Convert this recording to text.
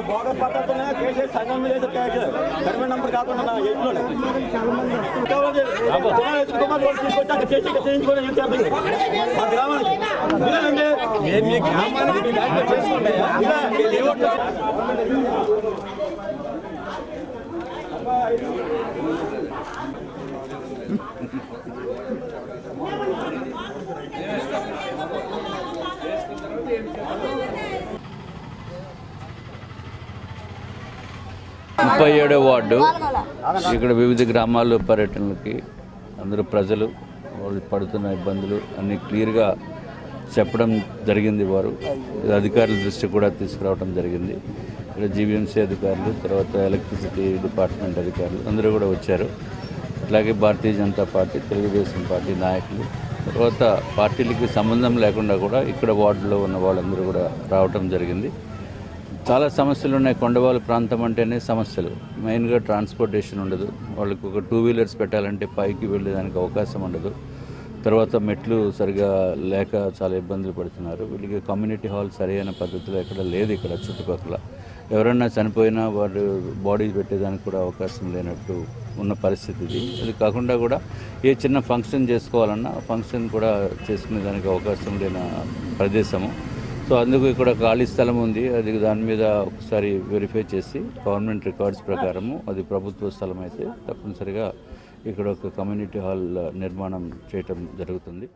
Border పట్టణ case సంఘం మీద సర్వే నంబర్ కాకుండా ఎట్లోనే చేయించుకోండి మా గ్రామానికి చేసుకోండి. ముప్పై 37వ వార్డు ఇక్కడ వివిధ గ్రామాల్లో పర్యటనలకి అందరూ ప్రజలు వాళ్ళు పడుతున్న ఇబ్బందులు అన్నీ క్లియర్గా చెప్పడం జరిగింది. వారు అధికారుల దృష్టి కూడా తీసుకురావడం జరిగింది. ఇక్కడ జీవీఎంసీ అధికారులు, తర్వాత ఎలక్ట్రిసిటీ డిపార్ట్మెంట్ అధికారులు అందరూ కూడా వచ్చారు. అలాగే భారతీయ జనతా పార్టీ, తెలుగుదేశం పార్టీ నాయకులు, తర్వాత పార్టీలకి సంబంధం లేకుండా కూడా ఇక్కడ వార్డులో ఉన్న వాళ్ళందరూ కూడా రావటం జరిగింది. చాలా సమస్యలు ఉన్నాయి. కొండవాళ్ళ ప్రాంతం అంటేనే సమస్యలు, మెయిన్గా ట్రాన్స్పోర్టేషన్ ఉండదు. వాళ్ళకి ఒక 2 వీలర్స్ పెట్టాలంటే పైకి వెళ్ళేదానికి అవకాశం ఉండదు. తర్వాత మెట్లు సరిగా లేక చాలా ఇబ్బందులు పడుతున్నారు. వీళ్ళకి కమ్యూనిటీ హాల్ సరైన పద్ధతిలో ఎక్కడ లేదు. ఇక్కడ చుట్టుపక్కల ఎవరైనా చనిపోయినా వాడు బాడీ పెట్టేదానికి కూడా అవకాశం లేనట్టు ఉన్న పరిస్థితి ఇది. అది కాకుండా కూడా ఏ చిన్న ఫంక్షన్ చేసుకోవాలన్నా ఫంక్షన్ కూడా చేసుకునే దానికి అవకాశం లేని ప్రదేశము. సో అందుకు ఇక్కడ ఖాళీ స్థలం ఉంది. అది దాని మీద ఒకసారి వెరిఫై చేసి గవర్నమెంట్ రికార్డ్స్ ప్రకారము అది ప్రభుత్వ స్థలం అయితే తప్పనిసరిగా ఇక్కడ ఒక కమ్యూనిటీ హాల్ నిర్మాణం చేయటం జరుగుతుంది.